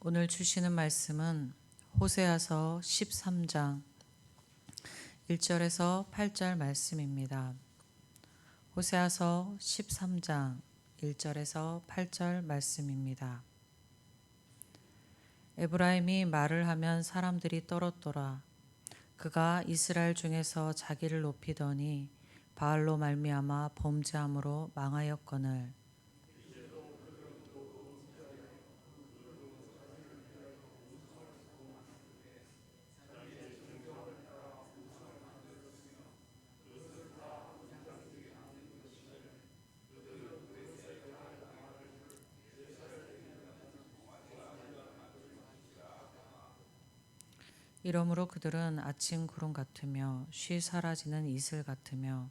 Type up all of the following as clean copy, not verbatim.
오늘 주시는 말씀은 호세아서 13장 1절에서 8절 말씀입니다. 호세아서 13장 1절에서 8절 말씀입니다. 에브라임이 말을 하면 사람들이 떨었더라. 그가 이스라엘 중에서 자기를 높이더니 바알로 말미암아 범죄함으로 망하였거늘. 이러므로 그들은 아침 구름 같으며 쉬 사라지는 이슬 같으며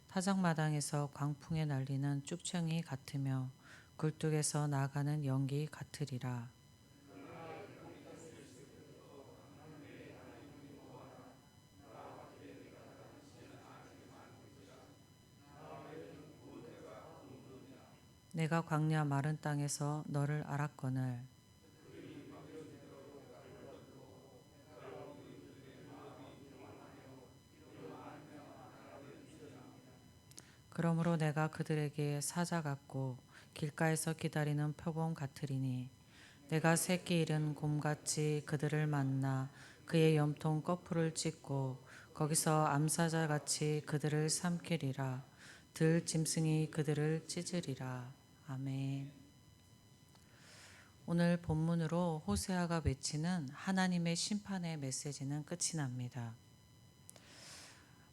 타작마당에서 광풍에 날리는 쭉쟁이 같으며 굴뚝에서 나가는 연기 같으리라. 내가 광야 마른 땅에서 너를 알았거늘. 그러므로 내가 그들에게 사자 같고 길가에서 기다리는 표범 같으리니 내가 새끼 잃은 곰같이 그들을 만나 그의 염통 거풀을 찢고 거기서 암사자같이 그들을 삼키리라. 들 짐승이 그들을 찢으리라. 아멘. 오늘 본문으로 호세아가 외치는 하나님의 심판의 메시지는 끝이 납니다.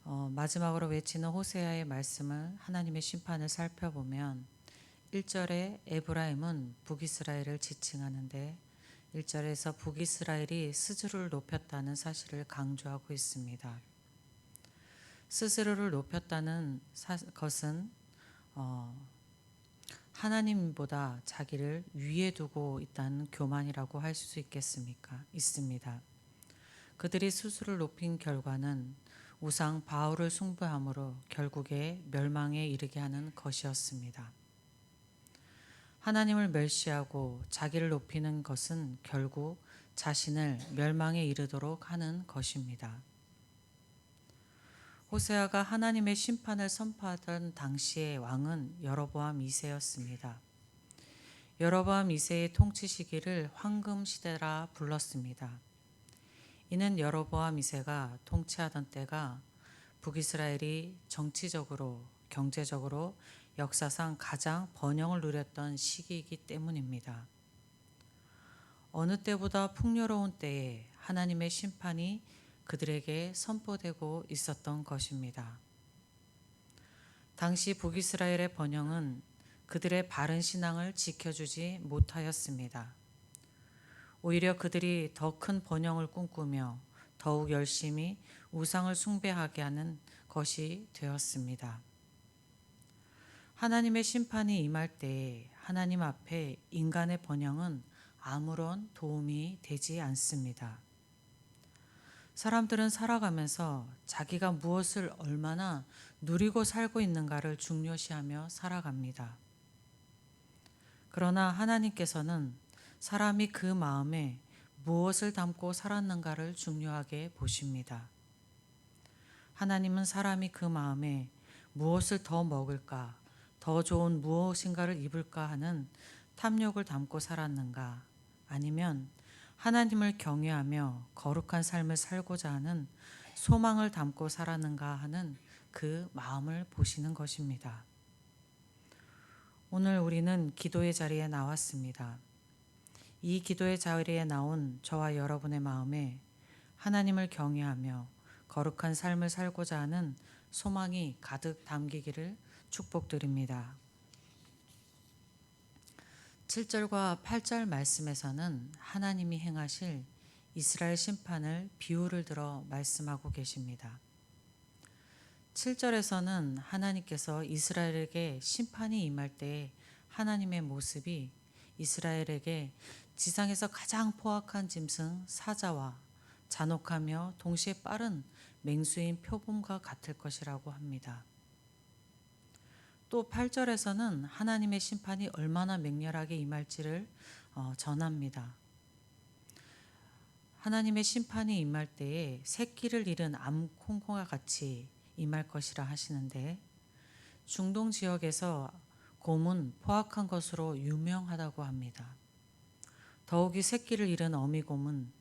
마지막으로 외치는 호세아의 말씀을 하나님의 심판을 살펴보면 1절에 에브라임은 북이스라엘을 지칭하는데 1절에서 북이스라엘이 스스로를 높였다는 사실을 강조하고 있습니다. 스스로를 높였다는 것은 하나님보다 자기를 위에 두고 있다는 교만이라고 할 수 있습니다. 그들이 스스로를 높인 결과는 우상 바울을 숭배함으로 결국에 멸망에 이르게 하는 것이었습니다. 하나님을 멸시하고 자기를 높이는 것은 결국 자신을 멸망에 이르도록 하는 것입니다. 호세아가 하나님의 심판을 선포하던 당시의 왕은 여로보암 2세였습니다. 여로보암 2세의 통치 시기를 황금 시대라 불렀습니다. 이는 여로보암 2세가 통치하던 때가 북이스라엘이 정치적으로, 경제적으로 역사상 가장 번영을 누렸던 시기이기 때문입니다. 어느 때보다 풍요로운 때에 하나님의 심판이 그들에게 선포되고 있었던 것입니다. 당시 북이스라엘의 번영은 그들의 바른 신앙을 지켜주지 못하였습니다. 오히려 그들이 더 큰 번영을 꿈꾸며 더욱 열심히 우상을 숭배하게 하는 것이 되었습니다. 하나님의 심판이 임할 때에 하나님 앞에 인간의 번영은 아무런 도움이 되지 않습니다. 사람들은 살아가면서 자기가 무엇을 얼마나 누리고 살고 있는가를 중요시하며 살아갑니다. 그러나 하나님께서는 사람이 그 마음에 무엇을 담고 살았는가를 중요하게 보십니다. 하나님은 사람이 그 마음에 무엇을 더 먹을까, 더 좋은 무엇인가를 입을까 하는 탐욕을 담고 살았는가, 아니면 하나님을 경외하며 거룩한 삶을 살고자 하는 소망을 담고 살았는가 하는 그 마음을 보시는 것입니다. 오늘 우리는 기도의 자리에 나왔습니다. 이 기도의 자리에 나온 저와 여러분의 마음에 하나님을 경외하며 거룩한 삶을 살고자 하는 소망이 가득 담기기를 축복드립니다. 7절과 8절 말씀에서는 하나님이 행하실 이스라엘 심판을 비유를 들어 말씀하고 계십니다. 7절에서는 하나님께서 이스라엘에게 심판이 임할 때 하나님의 모습이 이스라엘에게 지상에서 가장 포악한 짐승 사자와 잔혹하며 동시에 빠른 맹수인 표범과 같을 것이라고 합니다. 또 8절에서는 하나님의 심판이 얼마나 맹렬하게 임할지를 전합니다. 하나님의 심판이 임할 때에 새끼를 잃은 암콩과 같이 임할 것이라 하시는데, 중동 지역에서 곰은 포악한 것으로 유명하다고 합니다. 더욱이 새끼를 잃은 어미곰은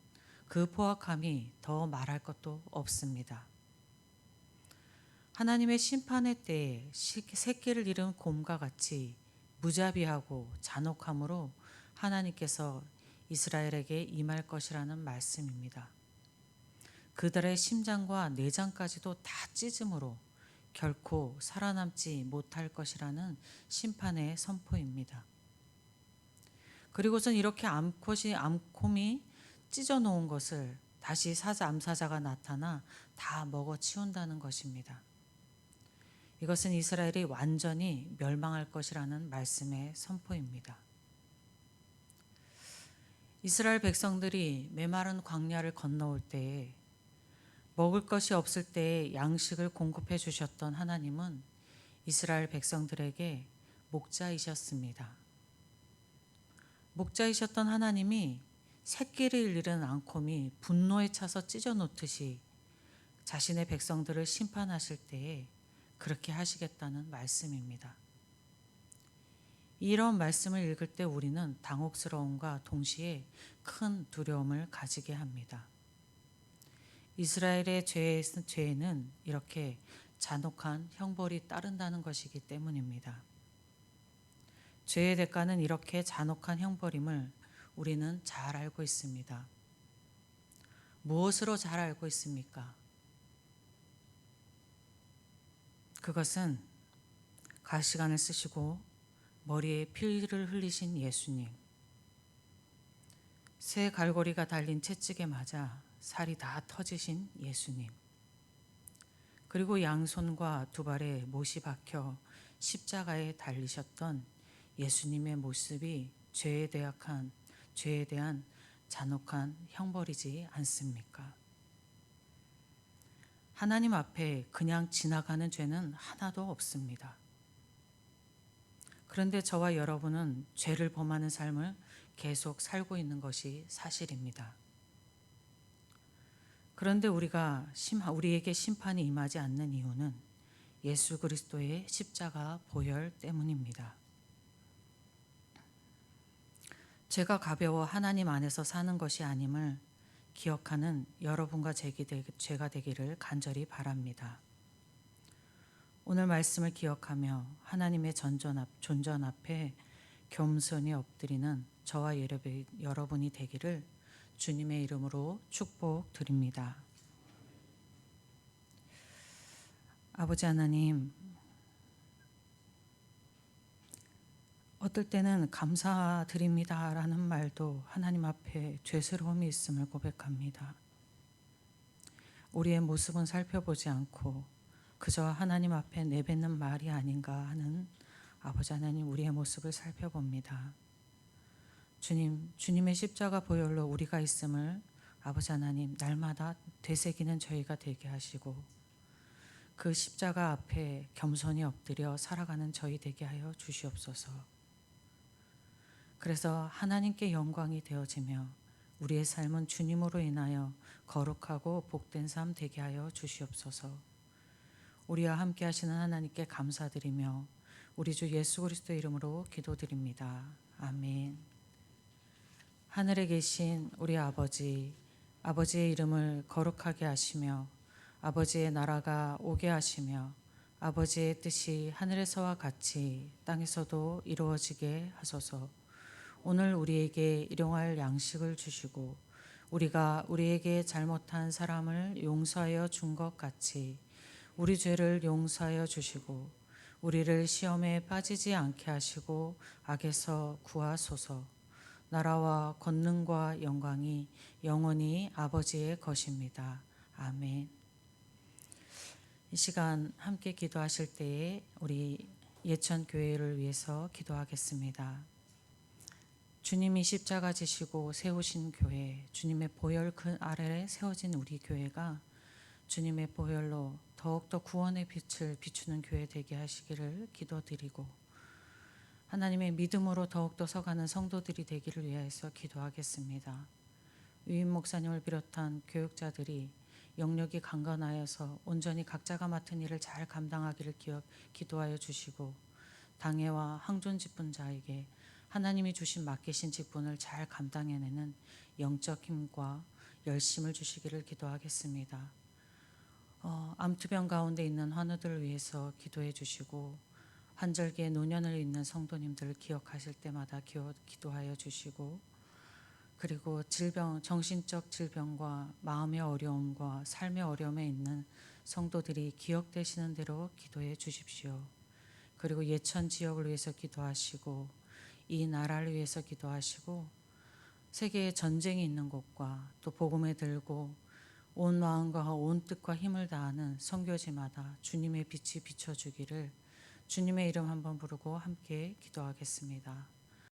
그 포악함이 더 말할 것도 없습니다. 하나님의 심판의 때에 새끼를 잃은 곰과 같이 무자비하고 잔혹함으로 하나님께서 이스라엘에게 임할 것이라는 말씀입니다. 그들의 심장과 내장까지도 다 찢음으로 결코 살아남지 못할 것이라는 심판의 선포입니다. 그리고선 이렇게 암콤이 찢어 놓은 것을 다시 암사자가 나타나 다 먹어 치운다는 것입니다. 이것은 이스라엘이 완전히 멸망할 것이라는 말씀의 선포입니다. 이스라엘 백성들이 메마른 광야를 건너올 때에 먹을 것이 없을 때에 양식을 공급해 주셨던 하나님은 이스라엘 백성들에게 목자이셨습니다. 목자이셨던 하나님이 새끼를 잃은 암콤이 분노에 차서 찢어 놓듯이 자신의 백성들을 심판하실 때에 그렇게 하시겠다는 말씀입니다. 이런 말씀을 읽을 때 우리는 당혹스러움과 동시에 큰 두려움을 가지게 합니다. 이스라엘의 죄에는 이렇게 잔혹한 형벌이 따른다는 것이기 때문입니다. 죄의 대가는 이렇게 잔혹한 형벌임을 우리는 잘 알고 있습니다. 무엇으로 잘 알고 있습니까? 그것은 가시관을 쓰시고 머리에 피를 흘리신 예수님, 새 갈고리가 달린 채찍에 맞아 살이 다 터지신 예수님, 그리고 양손과 두 발에 못이 박혀 십자가에 달리셨던 예수님의 모습이 죄에 대한 잔혹한 형벌이지 않습니까? 하나님 앞에 그냥 지나가는 죄는 하나도 없습니다. 그런데 저와 여러분은 죄를 범하는 삶을 계속 살고 있는 것이 사실입니다. 그런데 우리에게 심판이 임하지 않는 이유는 예수 그리스도의 십자가 보혈 때문입니다. 죄가 가벼워 하나님 안에서 사는 것이 아님을 기억하는 여러분과 제가 되기를 간절히 바랍니다. 오늘 말씀을 기억하며 하나님의 존전 앞에 겸손히 엎드리는 저와 여러분이 되기를 주님의 이름으로 축복드립니다. 아버지 하나님, 어떨 때는 감사드립니다라는 말도 하나님 앞에 죄스러움이 있음을 고백합니다. 우리의 모습은 살펴보지 않고 그저 하나님 앞에 내뱉는 말이 아닌가 하는 아버지 하나님, 우리의 모습을 살펴봅니다. 주님의 십자가 보혈로 우리가 있음을 아버지 하나님 날마다 되새기는 저희가 되게 하시고 그 십자가 앞에 겸손히 엎드려 살아가는 저희 되게 하여 주시옵소서. 그래서 하나님께 영광이 되어지며 우리의 삶은 주님으로 인하여 거룩하고 복된 삶 되게 하여 주시옵소서. 우리와 함께 하시는 하나님께 감사드리며 우리 주 예수 그리스도 이름으로 기도드립니다. 아멘. 하늘에 계신 우리 아버지의 이름을 거룩하게 하시며 아버지의 나라가 오게 하시며 아버지의 뜻이 하늘에서와 같이 땅에서도 이루어지게 하소서. 오늘 우리에게 일용할 양식을 주시고 우리가 우리에게 잘못한 사람을 용서하여 준 것 같이 우리 죄를 용서하여 주시고 우리를 시험에 빠지지 않게 하시고 악에서 구하소서. 나라와 권능과 영광이 영원히 아버지의 것입니다. 아멘. 이 시간 함께 기도하실 때에 우리 예천교회를 위해서 기도하겠습니다. 주님이 십자가 지시고 세우신 교회, 주님의 보혈 그 아래에 세워진 우리 교회가 주님의 보혈로 더욱더 구원의 빛을 비추는 교회 되게 하시기를 기도드리고 하나님의 믿음으로 더욱더 서가는 성도들이 되기를 위해서 기도하겠습니다. 위임 목사님을 비롯한 교육자들이 영역이 강건하여서 온전히 각자가 맡은 일을 잘 감당하기를 기도하여 주시고, 당회와 항존 직분자에게 하나님이 주신 맡기신 직분을 잘 감당해내는 영적 힘과 열심을 주시기를 기도하겠습니다. 암투병 가운데 있는 환우들을 위해서 기도해 주시고, 환절기에 노년을 잇는 성도님들을 기억하실 때마다 기도하여 주시고, 그리고 정신적 질병과 마음의 어려움과 삶의 어려움에 있는 성도들이 기억되시는 대로 기도해 주십시오. 그리고 예천 지역을 위해서 기도하시고, 이 나라를 위해서 기도하시고, 세계에 전쟁이 있는 곳과 또 복음에 들고 온 마음과 온 뜻과 힘을 다하는 선교지마다 주님의 빛이 비춰주기를 주님의 이름 한번 부르고 함께 기도하겠습니다.